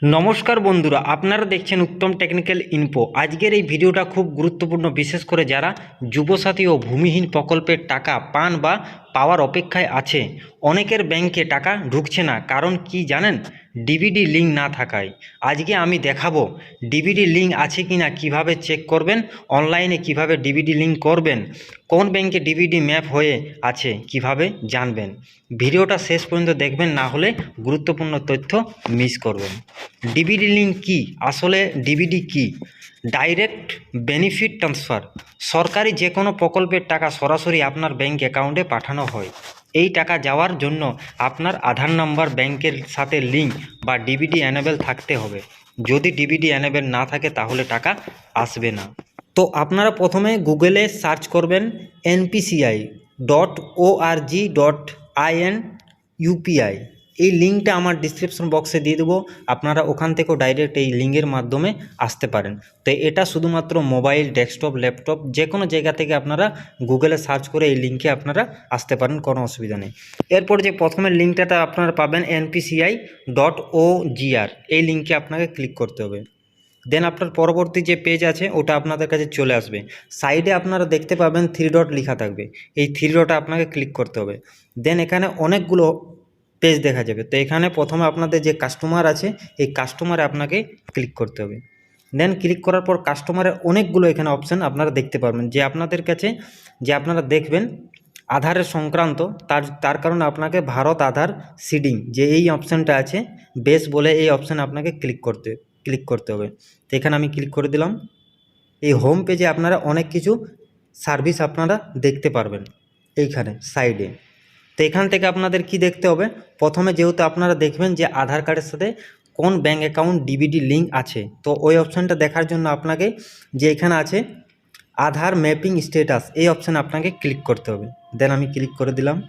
নমস্কার বন্ধুরা, আপনারা দেখছেন উত্তম টেকনিক্যাল ইনফো। আজকের এই ভিডিওটা খুব গুরুত্বপূর্ণ, বিশেষ করে যারা যুবসাথী ও ভূমিহীন প্রকল্পের টাকা পান বা পাওয়ার অপেক্ষায় আছে। অনেকের ব্যাংকে টাকা ঢুকছে না, কারণ কি জানেন? ডিবিডি লিঙ্ক না থাকায়। আজকে আমি দেখাবো ডিবিডি লিঙ্ক আছে কি না, কীভাবে চেক করবেন, অনলাইনে কিভাবে ডিবিডি লিঙ্ক করবেন, কোন ব্যাংকে ডিবিডি ম্যাপ হয়ে আছে কিভাবে জানবেন। ভিডিওটা শেষ পর্যন্ত দেখবেন, না হলে গুরুত্বপূর্ণ তথ্য মিস করবেন। ডিবিডি লিঙ্ক কি? আসলে ডিবিডি কি? Direct benefit transfer. সরকারি যে কোনো প্রকল্পের টাকা সরাসরি আপনার ব্যাংক অ্যাকাউন্টে পাঠানো হয়। এই টাকা যাওয়ার জন্য আপনার আধার নাম্বার ব্যাংকের সাথে লিঙ্ক বা ডিবিডি এনেবেল থাকতে হবে। যদি ডিবিডি এনেবেল না থাকে তাহলে টাকা আসবে না। তো আপনারা প্রথমে গুগলে সার্চ করবেন npci.org.in ইউপিআই। এই লিঙ্কটা আমার ডিসক্রিপশন বক্সে দিয়ে দেবো, আপনারা ওখান থেকেও ডাইরেক্ট এই লিঙ্কের মাধ্যমে আসতে পারেন। তো এটা শুধুমাত্র মোবাইল, ডেস্কটপ, ল্যাপটপ যে কোনো জায়গা থেকে আপনারা গুগলে সার্চ করে এই লিঙ্কে আপনারা আসতে পারেন, কোনো অসুবিধা নেই। এরপর যে প্রথমে লিঙ্কটাতে আপনারা পাবেন npci.org, এই লিঙ্কে আপনাকে ক্লিক করতে হবে। দেন আপনার পরবর্তী যে পেজ আছে ওটা আপনাদের কাছে চলে আসবে। সাইডে আপনারা দেখতে পাবেন 3 ডট লেখা থাকবে, এই 3 ডটে আপনাকে ক্লিক করতে হবে। দেন এখানে অনেকগুলো পেজ দেখা যাবে। তো এখানে প্রথমে আপনাদের যে কাস্টমার আছে, এই কাস্টমারে আপনাকে ক্লিক করতে হবে। দেন ক্লিক করার পর কাস্টমারের অনেকগুলো এখানে অপশান আপনারা দেখতে পারবেন, যে আপনাদের কাছে যে আপনারা দেখবেন আধারের সংক্রান্ত, তার কারণে আপনাকে ভারত আধার সিডিং যে এই অপশানটা আছে বেস বলে, এই অপশানে আপনাকে ক্লিক করতে হবে। তো এখানে আমি ক্লিক করে দিলাম। এই হোম পেজে আপনারা অনেক কিছু সার্ভিস আপনারা দেখতে পারবেন এইখানে সাইডে। তো এখান থেকে আপনাদের কি দেখতে হবে, প্রথমে যেহেতু আপনারা দেখবেন যে আধার কার্ডের সাথে কোন ব্যাঙ্ক অ্যাকাউন্ট ডিবিডি লিঙ্ক আছে, তো ওই অপশানটা দেখার জন্য আপনাকে যে এখানে আছে আধার ম্যাপিং স্ট্যাটাস, এই অপশানে আপনাকে ক্লিক করতে হবে। দেন আমি ক্লিক করে দিলাম।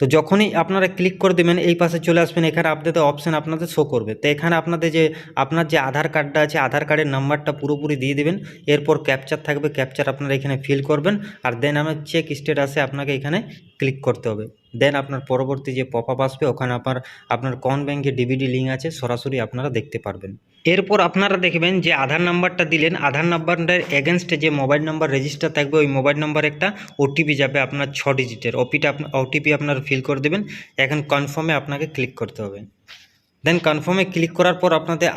তো যখনই আপনারা ক্লিক করে দেবেন এই পাশে চলে আসবেন, এখানে আপনাদের অপশান আপনাদের শো করবে। তো এখানে আপনাদের যে আপনার যে আধার কার্ডটা আছে, আধার কার্ডের নাম্বারটা পুরোপুরি দিয়ে দেবেন। এরপর ক্যাপচার থাকবে, ক্যাপচার আপনারা এখানে ফিল করবেন। আর দেন আমার চেক স্ট্যাটাসে আপনাকে এখানে ক্লিক করতে হবে। দেন আপনার পরবর্তী যে পপ আপ আসবে, ওখানে আপনার কোন ব্যাংকে ডিবিডি লিঙ্ক আছে সরাসরি আপনারা দেখতে পারবেন। এরপর আপনারা দেখবেন যে আধার নাম্বারটা দিলেন, আধার নাম্বারটার এগেনস্টে যে মোবাইল নাম্বার রেজিস্টার থাকবে, ওই মোবাইল নাম্বার একটা ওটিপি যাবে আপনার 6 ডিজিটের। ওটিপি আপনারা ফিল করে দেবেন। এখন কনফার্মে আপনাকে ক্লিক করতে হবে। দেন কনফার্মে ক্লিক করার পর আপনাদের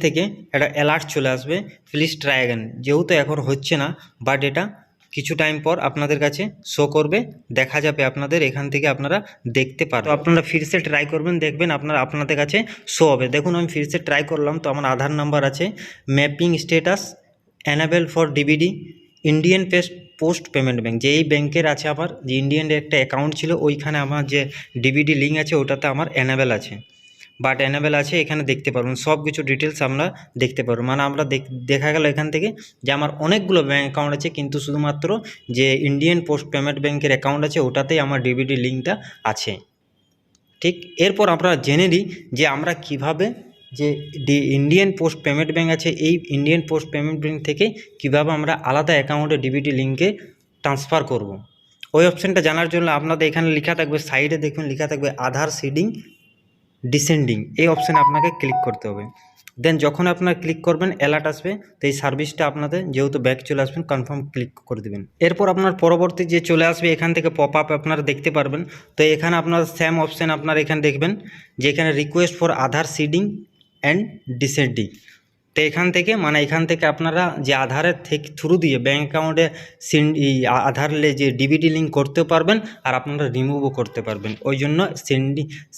থেকে একটা অ্যালার্ট চলে আসবে, প্লিজ ট্রাই অ্যাগেন। যেহেতু এখন হচ্ছে না, বাট এটা কিছু টাইম পর আপনাদের কাছে শো করবে, দেখা যাবে আপনাদের এখান থেকে আপনারা দেখতে পারবেন। তো আপনারা ফিরসে ট্রাই করবেন, দেখবেন আপনাদের কাছে শো হবে। দেখুন আমি ফিরসে ট্রাই করলাম, তো আমার আধার নাম্বার আছে, mapping status enable for DBD, Indian post payment bank, যে এই ব্যাংকের আছে আমার, যে ইন্ডিয়ান একটা অ্যাকাউন্ট ছিল, ওইখানে আমার যে ডিবিডি লিঙ্ক আছে ওটাতে আমার এনেবল আছে, বাট এনেবেল আছে। এখানে দেখতে পারবেন সব কিছু ডিটেলস আমরা দেখতে পারবো। মানে আমরা দেখা গেল এখান থেকে যে আমার অনেকগুলো ব্যাঙ্ক অ্যাকাউন্ট আছে, কিন্তু শুধুমাত্র যে ইন্ডিয়ান পোস্ট পেমেন্ট ব্যাঙ্কের অ্যাকাউন্ট আছে ওটাতেই আমার ডিবিডি লিঙ্কটা আছে। ঠিক, এরপর আমরা জেনে নিই যে আমরা কিভাবে যে ইন্ডিয়ান পোস্ট পেমেন্ট ব্যাঙ্ক আছে, এই ইন্ডিয়ান পোস্ট পেমেন্ট ব্যাঙ্ক থেকে কিভাবে আমরা আলাদা অ্যাকাউন্টে ডিবিডি লিঙ্কে ট্রান্সফার করব। ওই অপশানটা জানার জন্য আপনাদের এখানে লেখা থাকবে, সাইডে দেখুন লেখা থাকবে আধার সিডিং ডিসেন্ডিং, এই অপশানে আপনাকে ক্লিক করতে হবে। দেন যখন আপনারা ক্লিক করবেন অ্যালার্ট আসবে। তো এই সার্ভিসটা আপনাদের যেহেতু ব্যাক চলে আসবেন, কনফার্ম ক্লিক করে দেবেন। এরপর আপনার পরবর্তী যে চলে আসবে, এখান থেকে পপ আপ আপনারা দেখতে পারবেন। তো এখানে আপনার সেম অপশান আপনারা এখানে দেখবেন যে এখানে request for Aadhaar seeding and descending. তো এখান থেকে আপনারা যে আধারের থ্রু দিয়ে ব্যাঙ্ক অ্যাকাউন্টে আধার যে ডিবিডি লিঙ্ক করতেও পারবেন, আর আপনারা রিমুভও করতে পারবেন। ওই জন্য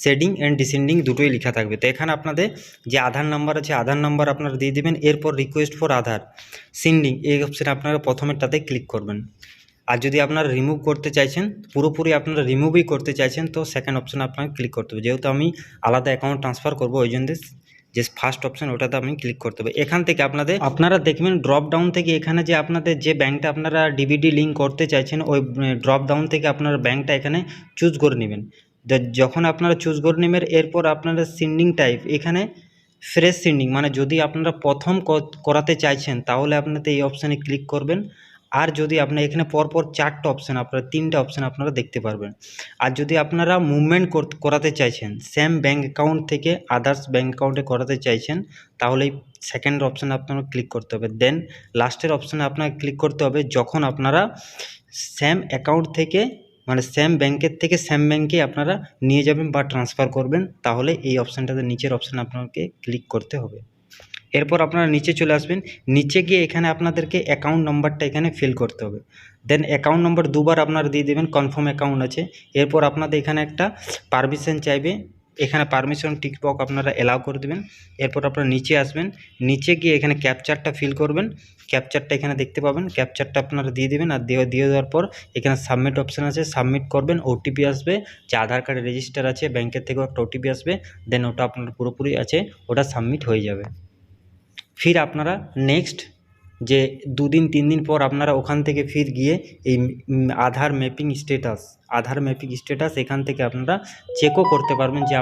সেডিং অ্যান্ড ডিসেন্ডিং দুটোই লেখা থাকবে। তো এখানে আপনাদের যে আধার নাম্বার আছে, আধার নাম্বার আপনারা দিয়ে দেবেন। এরপর রিকোয়েস্ট ফর আধার সেন্ডিং, এই অপশানে আপনারা প্রথমেরটাতে ক্লিক করবেন। আর যদি আপনারা রিমুভ করতে চাইছেন, পুরোপুরি আপনারা রিমুভই করতে চাইছেন, তো সেকেন্ড অপশানে আপনাকে ক্লিক করতে হবে। যেহেতু আমি আলাদা অ্যাকাউন্ট ট্রান্সফার করবো, ওই জন্য যে ফার্স্ট অপশান ওটাতে আমি ক্লিক করতে হবে। এখান থেকে আপনারা দেখবেন ড্রপ ডাউন থেকে এখানে যে আপনাদের যে ব্যাঙ্কটা আপনারা ডিবিডি লিঙ্ক করতে চাইছেন, ওই ড্রপ ডাউন থেকে আপনারা ব্যাঙ্কটা এখানে চুজ করে নেবেন। যখন আপনারা চুজ করে নেবেন, এরপর আপনারা সিন্ডিং টাইপ, এখানে ফ্রেশ সিন্ডিং, মানে যদি আপনারা প্রথম করাতে চাইছেন তাহলে আপনাদের এই অপশানে ক্লিক করবেন। আর যদি আপনি এখানে পরপর 4টা অপশান, আপনারা 3টা অপশান আপনারা দেখতে পারবেন। আর যদি আপনারা মুভমেন্ট করাতে চাইছেন সেম ব্যাঙ্ক অ্যাকাউন্ট থেকে আদার্স ব্যাঙ্ক অ্যাকাউন্টে করাতে চাইছেন, তাহলে এই সেকেন্ড অপশানে আপনারা ক্লিক করতে হবে। দেন লাস্টের অপশানে আপনাকে ক্লিক করতে হবে যখন আপনারা সেম অ্যাকাউন্ট থেকে মানে সেম ব্যাংকের থেকে সেম ব্যাংকে আপনারা নিয়ে যাবেন বা ট্রান্সফার করবেন, তাহলে এই অপশানটাতে নিচের অপশানে আপনাকে ক্লিক করতে হবে। এরপর আপনারা নিচে চলে আসবেন, নিচে গিয়ে এখানে আপনাদেরকে অ্যাকাউন্ট নম্বরটা এখানে ফিল করতে হবে। দেন অ্যাকাউন্ট নম্বর দুবার আপনারা দিয়ে দেবেন, কনফার্ম অ্যাকাউন্ট আছে। এরপর আপনাদের এখানে একটা পারমিশন চাইবে, এখানে পারমিশন টিকবক্স আপনারা অ্যালাউ করে দেবেন। এরপর আপনারা নিচে আসবেন, নিচে গিয়ে এখানে ক্যাপচারটা ফিল করবেন, ক্যাপচারটা এখানে দেখতে পাবেন, ক্যাপচারটা আপনারা দিয়ে দেবেন। আর দিয়ে দেওয়ার পর এখানে সাবমিট অপশান আছে, সাবমিট করবেন। ওটিপি আসবে, যে আধার কার্ডে রেজিস্টার আছে ব্যাংকের থেকেও একটা ওটিপি আসবে, দেন ওটা আপনার পুরোপুরি আছে, ওটা সাবমিট হয়ে যাবে। ফির আপনারা নেক্সট যে 2 দিন 3 দিন পর আপনারা ওখান থেকে ফির গিয়ে এই আধার ম্যাপিং স্ট্যাটাস এখান থেকে আপনারা চেকও করতে পারবেন যে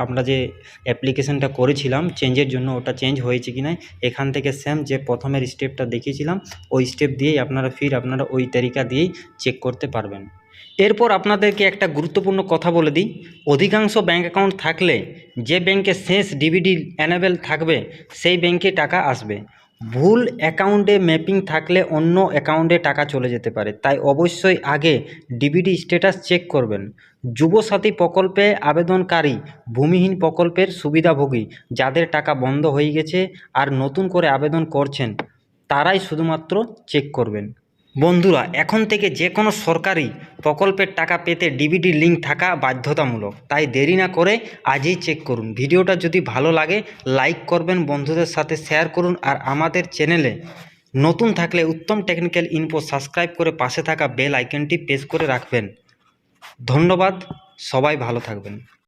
আমরা যে অ্যাপ্লিকেশনটা করেছিলাম চেঞ্জের জন্য ওটা চেঞ্জ হয়েছে কি না। এখান থেকে সেম যে প্রথমের স্টেপটা দেখিয়েছিলাম ওই স্টেপ দিয়েই আপনারা ওই তালিকা দিয়েই চেক করতে পারবেন। এরপর আপনাদেরকে একটা গুরুত্বপূর্ণ কথা বলে দিই, অধিকাংশ ব্যাঙ্ক অ্যাকাউন্ট থাকলে যে ব্যাংকে শেষ ডিবিডি অ্যানেবেল থাকবে সেই ব্যাংকে টাকা আসবে। ভুল অ্যাকাউন্টে ম্যাপিং থাকলে অন্য অ্যাকাউন্টে টাকা চলে যেতে পারে, তাই অবশ্যই আগে ডিবিডি স্ট্যাটাস চেক করবেন। যুবসাথী প্রকল্পে আবেদনকারী ভূমিহীন প্রকল্পের সুবিধাভোগী যাদের টাকা বন্ধ হয়ে গেছে আর নতুন করে আবেদন করছেন তারাই শুধুমাত্র চেক করবেন। বন্ধুরা, এখন থেকে যে কোনো সরকারি প্রকল্পের টাকা পেতে ডিবিটি লিঙ্ক থাকা বাধ্যতামূলক, তাই দেরি না করে আজই চেক করুন। ভিডিওটা যদি ভালো লাগে লাইক করবেন, বন্ধুদের সাথে শেয়ার করুন, আর আমাদের চ্যানেলে নতুন থাকলে উত্তম টেকনিক্যাল ইনফো সাবস্ক্রাইব করে পাশে থাকা বেল আইকনটি প্রেস করে রাখবেন। ধন্যবাদ, সবাই ভালো থাকবেন।